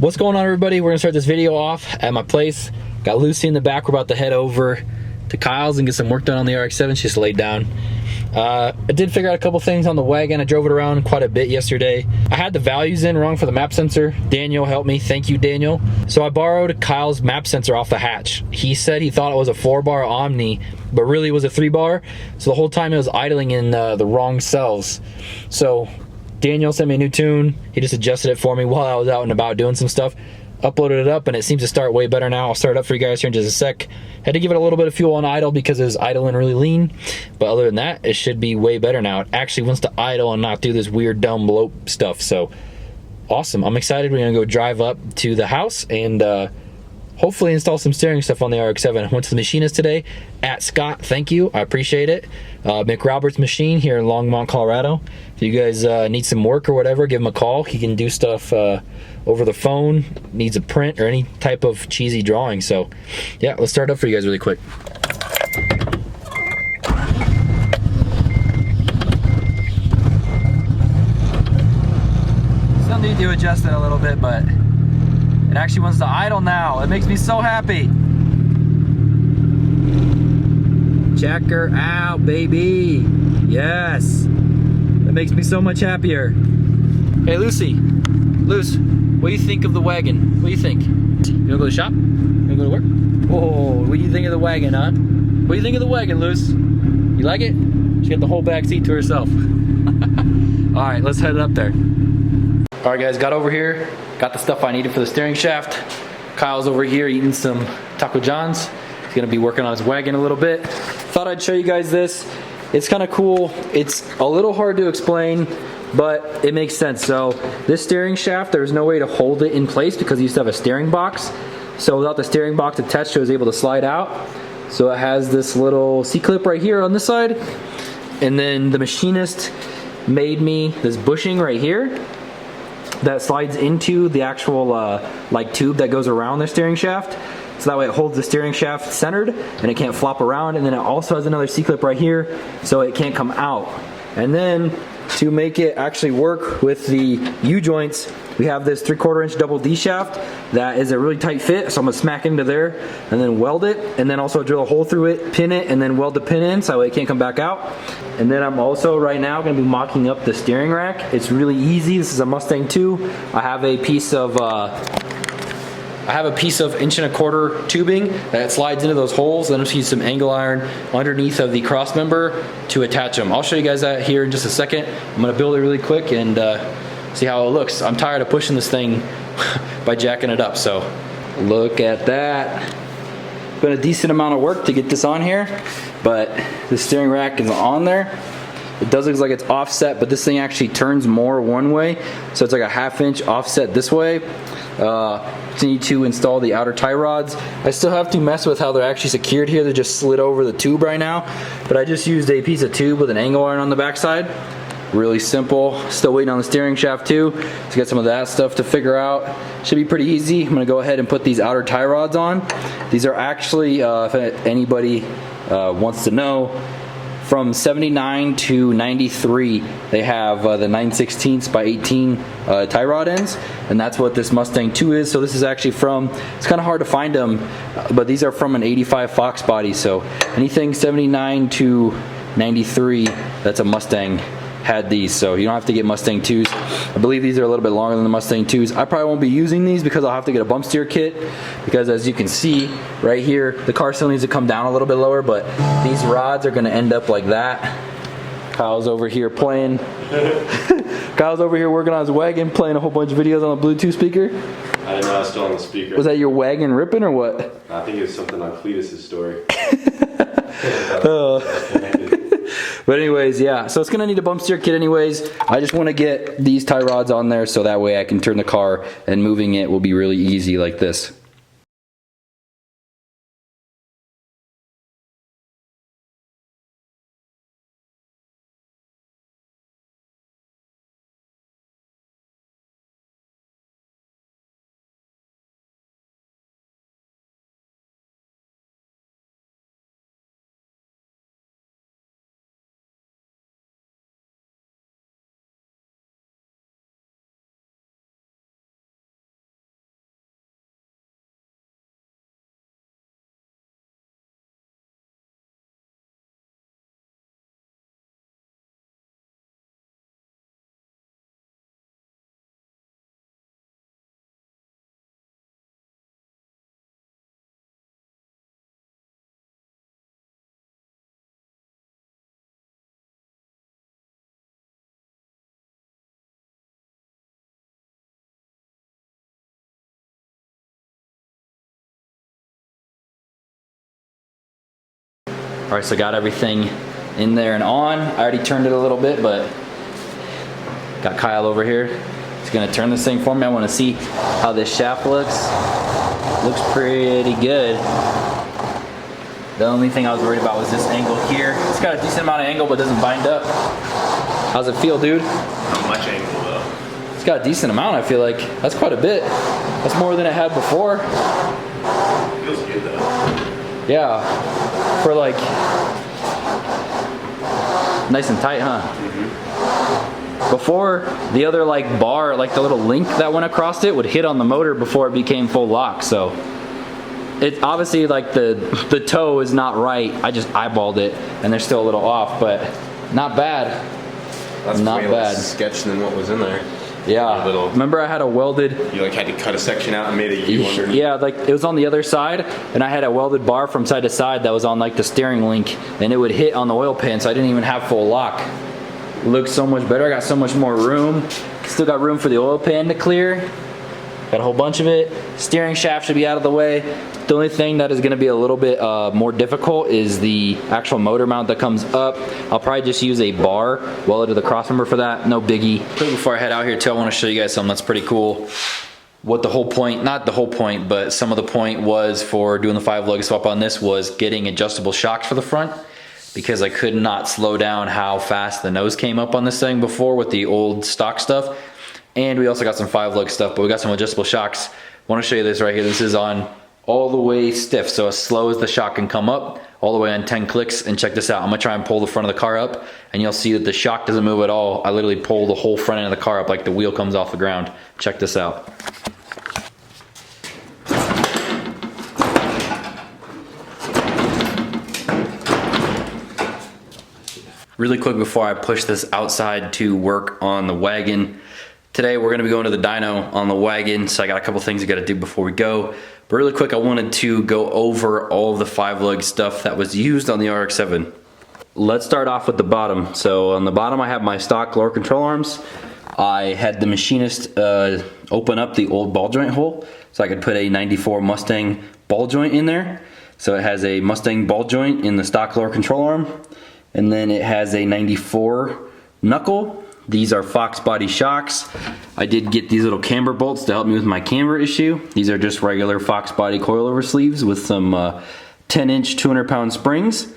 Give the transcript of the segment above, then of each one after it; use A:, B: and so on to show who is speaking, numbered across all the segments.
A: What's going on, everybody? We're gonna start this video off at my place. Got Lucy in the back. We're about to head over to Kyle's and get some work done on the RX-7. She just laid down. I did figure out a couple things on the wagon. I drove it around quite a bit yesterday. I had the values in wrong for the map sensor. Daniel helped me. Thank you, Daniel. So I borrowed Kyle's map sensor off the hatch. He said he thought it was a 4-bar Omni, but really it was a 3-bar. So the whole time it was idling in the wrong cells. So Daniel sent me a new tune. He just adjusted it for me while I was out and about doing some stuff. Uploaded it up and it seems to start way better now. I'll start it up for you guys here in just a sec. Had to give it a little bit of fuel on idle because it was idling really lean, but other than that, it should be way better now. It actually wants to idle and not do this weird dumb bloat stuff. So awesome. I'm excited. We're gonna go drive up to the house and hopefully install some steering stuff on the RX-7. I went to the machinist today at Scott. Thank you. I appreciate it. McRobert's Machine here in Longmont, Colorado. If you guys need some work or whatever, give him a call. He can do stuff over the phone, needs a print or any type of cheesy drawing. So yeah, let's start up for you guys really quick. Still need to adjust it a little bit, but it actually wants to idle now. It makes me so happy. Check her out, baby. Yes. That makes me so much happier. Hey, Lucy. Luce, what do you think of the wagon? What do you think? You wanna go to the shop? You wanna go to work? Whoa, what do you think of the wagon, huh? What do you think of the wagon, Luce? You like it? She got the whole back seat to herself. All right, let's head up there. All right, guys, got over here. Got the stuff I needed for the steering shaft. Kyle's over here eating some Taco John's. He's gonna be working on his wagon a little bit. Thought I'd show you guys this. It's kind of cool. It's a little hard to explain, but it makes sense. So this steering shaft, there's no way to hold it in place because it used to have a steering box. So without the steering box attached, it was able to slide out. So it has this little C-clip right here on this side. And then the machinist made me this bushing right here that slides into the actual like tube that goes around the steering shaft. So that way it holds the steering shaft centered and it can't flop around. And then it also has another C-clip right here so it can't come out. And then to make it actually work with the U-joints, we have this 3/4 inch double D shaft that is a really tight fit. So I'm gonna smack into there and then weld it, and then also drill a hole through it, pin it, and then weld the pin in so that way it can't come back out. And then I'm also right now gonna be mocking up the steering rack. It's really easy. This is a Mustang 2. I have a piece of 1¼ inch tubing that slides into those holes. Then I'm just use some angle iron underneath of the cross member to attach them. I'll show you guys that here in just a second. I'm gonna build it really quick and see how it looks. I'm tired of pushing this thing by jacking it up, so look at that. Been a decent amount of work to get this on here, but the steering rack is on there. It does look like it's offset, but this thing actually turns more one way, so it's like a 1/2 inch offset this way. Need to install the outer tie rods. I still have to mess with how they're actually secured here. They're just slid over the tube right now, but I just used a piece of tube with an angle iron on the backside. Really simple. Still waiting on the steering shaft too, to get some of that stuff to figure out. Should be pretty easy. I'm gonna go ahead and put these outer tie rods on. These are actually, if anybody wants to know, from 79 to 93, they have the 9/16 by 18 tie rod ends, and that's what this Mustang 2 is. So this is actually from, it's kind of hard to find them, but these are from an 85 Fox body. So anything 79 to 93, that's a Mustang, had these. So you don't have to get Mustang 2s. I believe these are a little bit longer than the Mustang 2s. I probably won't be using these because I'll have to get a bump steer kit, because as you can see right here, the car still needs to come down a little bit lower, but these rods are gonna end up like that. Kyle's over here playing. Kyle's over here working on his wagon, playing a whole bunch of videos on a Bluetooth speaker.
B: I didn't know I was still on the speaker.
A: Was that your wagon ripping or what?
B: I think it was something on Cletus's story.
A: But anyways, yeah, so it's gonna need a bump steer kit anyways. I just wanna get these tie rods on there so that way I can turn the car and moving it will be really easy like this. All right, so got everything in there and on. I already turned it a little bit, but got Kyle over here. He's gonna turn this thing for me. I wanna see how this shaft looks. Looks pretty good. The only thing I was worried about was this angle here. It's got a decent amount of angle, but doesn't bind up. How's it feel, dude?
B: Not much angle though.
A: It's got a decent amount, I feel like. That's quite a bit. That's more than it had before.
B: Feels good though.
A: Yeah, for like, nice and tight, huh? Before, the other like bar, like the little link that went across it would hit on the motor before it became full lock, so. It obviously, like the toe is not right. I just eyeballed it and they're still a little off, but not bad.
B: That's
A: not
B: way
A: bad.
B: less sketch than what was in there.
A: Yeah, remember I had a welded...
B: You like had to cut a section out and made a U underneath?
A: Yeah, like it was on the other side and I had a welded bar from side to side that was on like the steering link and it would hit on the oil pan, so I didn't even have full lock. It looks so much better. I got so much more room. Still got room for the oil pan to clear. Got a whole bunch of it. Steering shaft should be out of the way. The only thing that is going to be a little bit more difficult is the actual motor mount that comes up. I'll probably just use a bar welded to the crossmember for that. No biggie. Quick before I head out here too, I want to show you guys something that's pretty cool. What the whole point, not the whole point, but some of the point was for doing the 5-lug swap on this was getting adjustable shocks for the front, because I could not slow down how fast the nose came up on this thing before with the old stock stuff. And we also got some 5-lug stuff, but we got some adjustable shocks. I want to show you this right here. This is on all the way stiff, so as slow as the shock can come up, all the way on 10 clicks. And check this out. I'm gonna try and pull the front of the car up, and you'll see that the shock doesn't move at all. I literally pull the whole front end of the car up like the wheel comes off the ground. Check this out. Really quick before I push this outside to work on the Wagon. Today we're gonna be going to the dyno on the Wagon, so I got a couple things I gotta do before we go. But really quick, I wanted to go over all of the 5-lug stuff that was used on the RX-7. Let's start off with the bottom. So on the bottom I have my stock lower control arms. I had the machinist open up the old ball joint hole so I could put a 94 Mustang ball joint in there. So it has a Mustang ball joint in the stock lower control arm, and then it has a 94 knuckle. These are Fox body shocks. I did get these little camber bolts to help me with my camber issue. These are just regular Fox body coilover sleeves with some 10-inch 200-pound springs.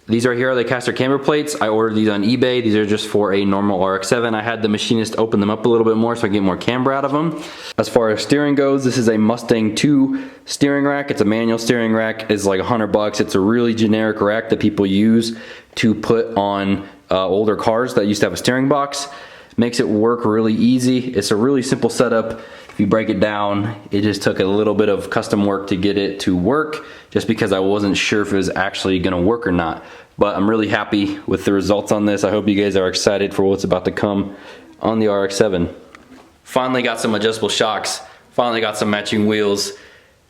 A: These are here are the caster camber plates. I ordered these on eBay. These are just for a normal RX-7. I had the machinist open them up a little bit more so I can get more camber out of them. As far as steering goes, this is a Mustang 2 steering rack. It's a manual steering rack. It's like $100. It's a really generic rack that people use to put on older cars that used to have a steering box. Makes it work really easy. It's a really simple setup. If you break it down, it just took a little bit of custom work to get it to work, just because I wasn't sure if it was actually gonna work or not. But I'm really happy with the results on this. I hope you guys are excited for what's about to come on the RX-7. Finally got some adjustable shocks, finally got some matching wheels,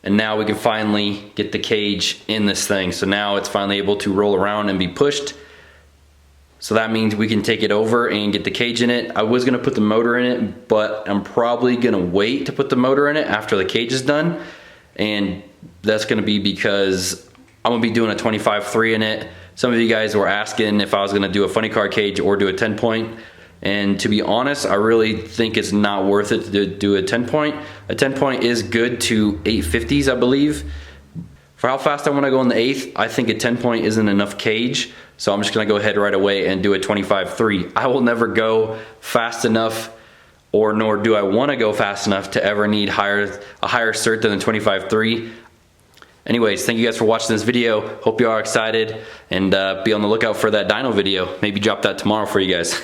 A: and now we can finally get the cage in this thing. So now it's finally able to roll around and be pushed. So that means we can take it over and get the cage in it. I was gonna put the motor in it, but I'm probably gonna wait to put the motor in it after the cage is done. And that's gonna be because I'm gonna be doing a 25.3 in it. Some of you guys were asking if I was gonna do a funny car cage or do a 10-point. And to be honest, I really think it's not worth it to do a 10-point. A 10-point is good to 850s, I believe. For how fast I wanna go in the 8th, I think a 10-point isn't enough cage. So I'm just gonna go ahead right away and do a 25.3. I will never go fast enough, or nor do I wanna go fast enough to ever need a higher cert than the 25.3. Anyways, thank you guys for watching this video. Hope you are excited, and be on the lookout for that dyno video. Maybe drop that tomorrow for you guys.